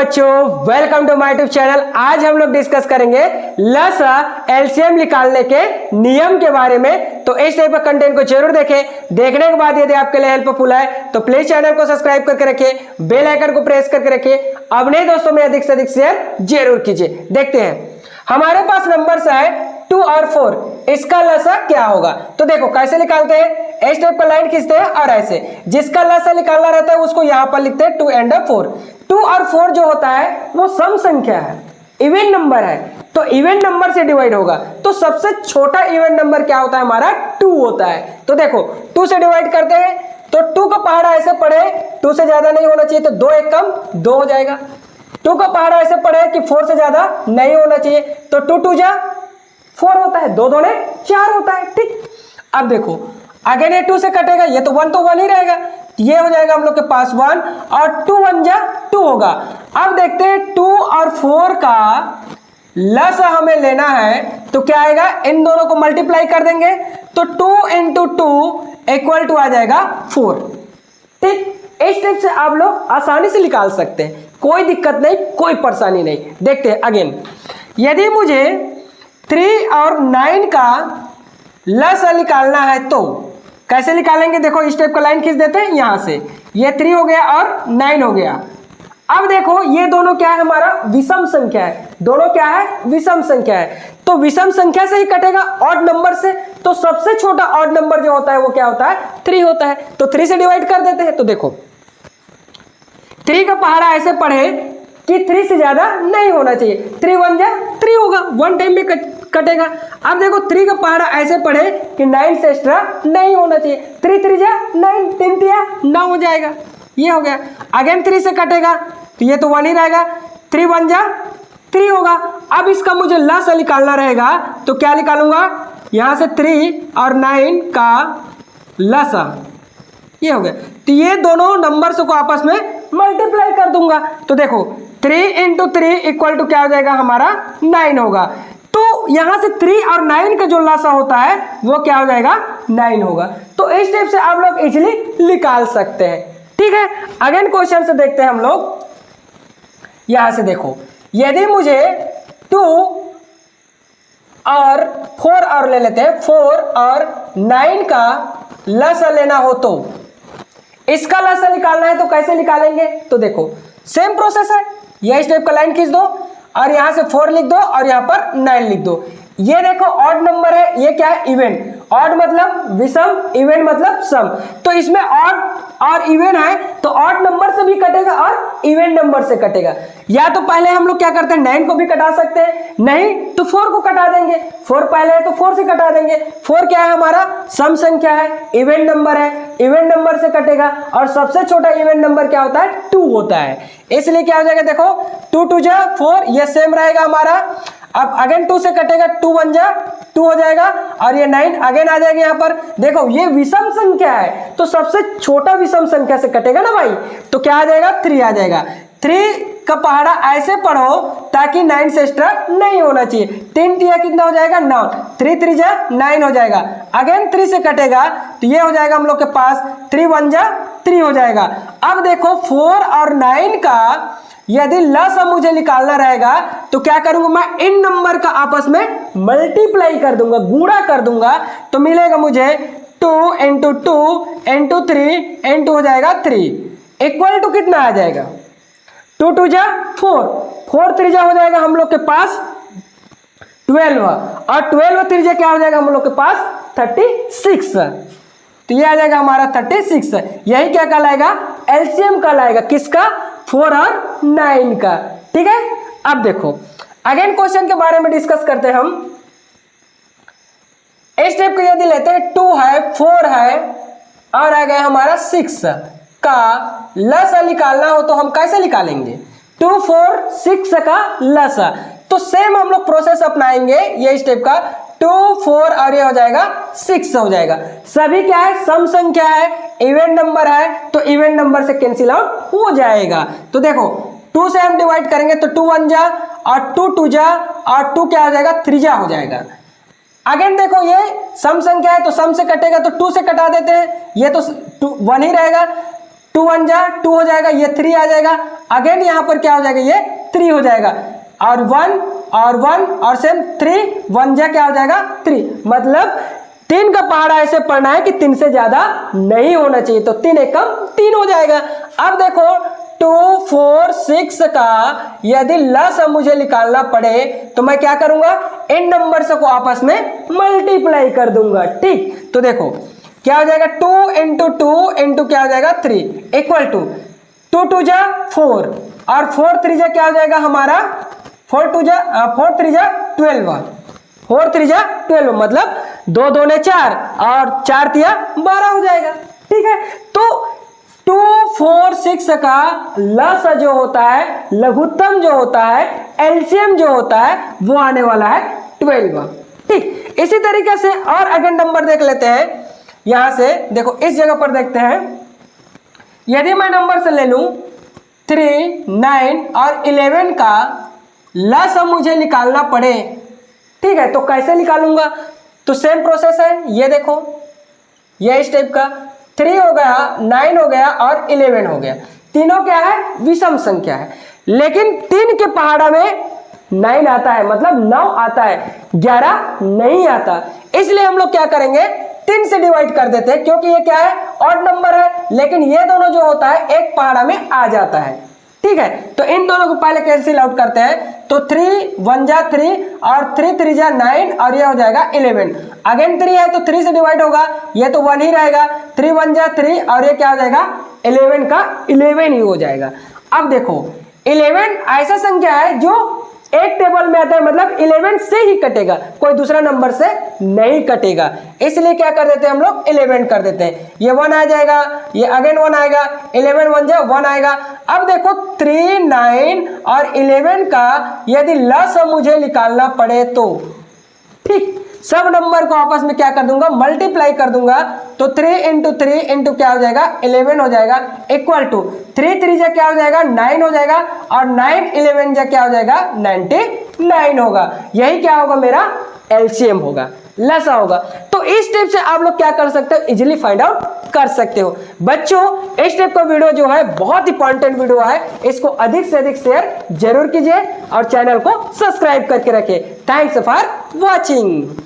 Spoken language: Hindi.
बच्चों, welcome to my YouTube channel. आज हम लोग डिस्कस करेंगे लसा एलसीएम निकालने के नियम के बारे में। तो इस टाइप का कंटेंट को जरूर देखें। देखने के बाद यदि आपके लिए हेल्पफुल है तो प्लीज चैनल को सब्सक्राइब करके रखिए, बेल आइकन को प्रेस करके रखिए। अपने दोस्तों में अधिक से अधिक शेयर जरूर कीजिए। देखते हैं हमारे पास नंबर्स है 2 और 4, इसका लसा क्या होगा। तो देखो कैसे निकालते हैं, इस टाइप का लाइन खींचते हैं और ऐसे जिसका लसा निकालना रहता है उसको यहां पर लिखते हैं 2 and 4। 2 और 4 जो होता है वो सम संख्या है, इवन नंबर है, तो इवन नंबर से डिवाइड होगा। तो सबसे छोटा इवन नंबर क्या होता है हमारा 2 होता है। तो देखो 2 से डिवाइड करते हैं तो 2 का पहाड़ा ऐसे पढ़े, 2 से ज्यादा नहीं होना चाहिए, तो 2 एक कम 2 हो जाएगा। 2 का पहाड़ा ऐसे पढ़े कि 4 से ज्यादा नहीं होना चाहिए, तो 2 2 जा 4 होता है, 2 2 ने 4 होता है। ठीक, अब देखो अगर ये 2 से कटेगा, ये तो 1 ही रहेगा, ये हो जाएगा हम लोग के पास 1 और 2 1 जा 2 होगा। अब देखते हैं 2 और 4 का लसा हमें लेना है तो क्या आएगा, इन दोनों को मल्टीप्लाई कर देंगे तो 2 इंटू 2 इक्वल टू आ जाएगा 4। ठीक, इस टाइप से आप लोग आसानी से निकाल सकते हैं, कोई दिक्कत नहीं, कोई परेशानी नहीं। देखते हैं अगेन, यदि मुझे 3 और 9 का लसा निकालना है तो कैसे निकालेंगे। देखो इस टाइप का लाइन खींच देते हैं, यहां से ये 3 हो गया और 9 हो गया। अब देखो ये दोनों क्या है, हमारा विषम संख्या है, दोनों क्या है, विषम संख्या है। तो विषम संख्या से ही कटेगा ऑड नंबर से, तो सबसे छोटा ऑड नंबर जो होता है वो क्या होता है, 3 होता है। तो 3 से डिवाइड कर देते हैं। तो देखो 3 का पहाड़ा ऐसे पढ़े कि 3 से ज्यादा नहीं होना चाहिए, 3 1 जा 3 होगा, 1 टाइम में कटेगा। अब देखो 3 का पहाड़ा ऐसे पढ़े कि 9 से एक्स्ट्रा नहीं होना चाहिए, 3 3 जा 9, 3 3 9 हो जाएगा, ये हो गया। अगेन 3 से कटेगा तो ये तो 1 ही रहेगा, 3 1 जा 3 होगा। अब इसका मुझे लसा निकालना रहेगा तो क्या निकालूंगा, यहां से 3 और 9 का लसा, ये हो गया। तो ये दोनों नंबर्स को आपस में मल्टीप्लाई कर दूंगा। तो देखो 3 इंटू 3 इक्वल टू क्या हो जाएगा, हमारा 9 होगा। तो यहां से 3 और 9 का जो लसा होता है वो क्या हो जाएगा, 9 होगा। तो इस टाइप से आप लोग इजीली निकाल सकते हैं। ठीक है, अगेन क्वेश्चन से देखते हैं हम लोग। यहां से देखो, यदि मुझे 2 और 4 और ले लेते हैं, 4 और 9 का लसा लेना हो तो इसका लसा निकालना है तो कैसे निकालेंगे। तो देखो सेम प्रोसेस है, ये इस टाइप का लाइन खींच दो और यहां से 4 लिख दो और यहां पर 9 लिख दो। ये देखो ऑड नंबर है, ये क्या है, इवन। ऑड मतलब विषम, इवन मतलब सम। तो इसमें ऑड और इवन है तो ऑड नंबर से भी कटेगा और इवन नंबर से कटेगा। या तो पहले हम लोग क्या करते हैं, 9 को भी कटा सकते हैं, नहीं तो 4 को कटा देंगे। 4 पहले है तो 4 से कटा देंगे। 4 क्या है, हमारा सम संख्या है, इवन नंबर है, इवन नंबर से कटेगा। और सबसे छोटा इवन नंबर क्या होता है, 2 होता है, इसलिए क्या हो जाएगा, देखो 2 2 जा 4, ये सेम रहेगा हमारा। अब अगेन 2 से कटेगा, 2 1 जा 2 हो जाएगा और ये 9 अगेन आ जाएगा। यहाँ पर देखो ये विषम संख्या है तो सबसे छोटा विषम संख्या से कटेगा ना भाई, तो क्या आ जाएगा, 3 आ जाएगा। 3 का पहाड़ा ऐसे पढ़ो ताकि 9 से एक्स्ट्रा नहीं होना चाहिए। 3 3 कितना हो जाएगा, 9, 3 3 जा 9 हो जाएगा। अगेन 3 से कटेगा तो ये हो जाएगा हम लोग के पास 3 1 जा 3 हो जाएगा। अब देखो 4 और 9 का यदि लसा मुझे निकालना रहेगा तो क्या करूंगा, मैं इन नंबर का आपस में मल्टीप्लाई कर दूंगा, गुणा कर दूंगा। तो मिलेगा मुझे 2 इंटू 2 इंटू 3 इंटू हो जाएगा 3 इक्वल टू कितना आ जाएगा, 2 2 जा 4, 4 3 जा हो जाएगा हम लोग के पास 12 और 12 3 जा क्या हो जाएगा हम लोग के पास 36। तो ये आ जाएगा हमारा 36। यही क्या कहलाएगा, एलसीएम कहलाएगा, किसका, 4 और 9 का। ठीक है, अब देखो अगेन क्वेश्चन के बारे में डिस्कस करते हैं हम। इस टाइप को यदि लेते हैं, 2 है 4 है और आ गया हमारा 6 का लसा निकालना हो तो हम कैसे निकालेंगे, 2 4 6 का लसा। तो सेम हम लोग प्रोसेस अपनाएंगे, ये इस टाइप का 2 4 और ये हो जाएगा 6 हो जाएगा। सभी क्या है, सम संख्या है, इवन नंबर है, तो इवन नंबर से कैंसिल आउट हो जाएगा। तो देखो 2 से हम डिवाइड करेंगे तो 2 1 जा और 2 2 जा और 2 क्या हो जाएगा, 3 जा हो जाएगा। अगेन देखो ये सम संख्या है तो सम से कटेगा तो 2 से कटा देते हैं, ये तो 1 ही रहेगा। 2 1 जा 2 हो जाएगा, ये 3 आ जाएगा, अगेन यहाँ पर क्या हो जाएगा, ये 3 हो जाएगा, और 1 और सेम 3 1 जा क्या हो जाएगा 3। मतलब 3 का पहाड़ा ऐसे पढ़ना है कि 3 से ज्यादा नहीं होना चाहिए, तो 3 एकम 3 हो जाएगा। अब देखो 2 4 6 का यदि लसा मुझे निकालना पड़े तो मैं क्या करूंगा, इन नंबर्स को आपस में मल्टीप्लाई कर दूंगा। ठीक, तो देखो क्या हो जाएगा, 2 इंटू 2 इंटू क्या हो जाएगा 3 इक्वल टू 2 2 जा 4 और 4 3 जा क्या हो जाएगा हमारा 4 3 जा 12 4 3 जा 12, मतलब 2 2 ने 4 और 4 3 12 हो जाएगा। ठीक है, तो 2 4 6 का लसा जो होता है, लघुत्तम जो होता है, एलसीएम जो होता है वो आने वाला है 12। ठीक, इसी तरीके से और अगेन नंबर देख लेते हैं। यहां से देखो इस जगह पर देखते हैं, यदि मैं नंबर से ले लूं 3 9 और 11 का लसा मुझे निकालना पड़े, ठीक है, तो कैसे निकालूंगा, तो सेम प्रोसेस है। ये देखो ये इस टाइप का 3 हो गया, 9 हो गया और 11 हो गया, तीनों क्या है, विषम संख्या है, लेकिन 3 के पहाड़ा में 9 आता है, मतलब 9 आता है, 11 नहीं आता। इसलिए हम लोग क्या करेंगे, 3 से डिवाइड कर देते हैं, क्योंकि ये क्या है, ऑड नंबर है, लेकिन ये दोनों जो होता है एक पहाड़ा में आ जाता है। ठीक है, तो इन दोनों को पहले कैंसिल आउट करते हैं, तो 3 1 जा 3 और 3 3 जा 9 और ये हो जाएगा 11। अगेन 3 है तो 3 से डिवाइड होगा, ये तो 1 ही रहेगा, 3 1 जा 3 और ये क्या हो जाएगा 11 का 11 ही हो जाएगा। अब देखो 11 ऐसा संख्या है जो एक टेबल में आता है, मतलब 11 से ही कटेगा, कोई दूसरा नंबर से नहीं कटेगा, इसलिए क्या कर देते हैं हम लोग 11 कर देते हैं। ये 1 आ जाएगा, ये अगेन 1 आएगा, 11 1 जा 1 आएगा। अब देखो 3 9 और 11 का यदि लसा मुझे निकालना पड़े तो, ठीक, सब नंबर को आपस में क्या कर दूंगा, मल्टीप्लाई कर दूंगा, तो 3 इंटू 3 इंटू क्या हो जाएगा 11 हो जाएगा, इक्वल टू 3 3 जा क्या हो जाएगा 9 हो जाएगा, और 9 11 जा क्या हो जाएगा 99 होगा। यही क्या होगा, मेरा एलसीएम होगा, लसा होगा। तो इस टाइप से आप लोग क्या कर सकते हो, इजीली फाइंड आउट कर सकते हो। बच्चों इस टाइप का वीडियो जो है बहुत इंपॉर्टेंट वीडियो है, इसको अधिक से अधिक शेयर जरूर कीजिए और चैनल को सब्सक्राइब करके रखिए। Thanks for watching.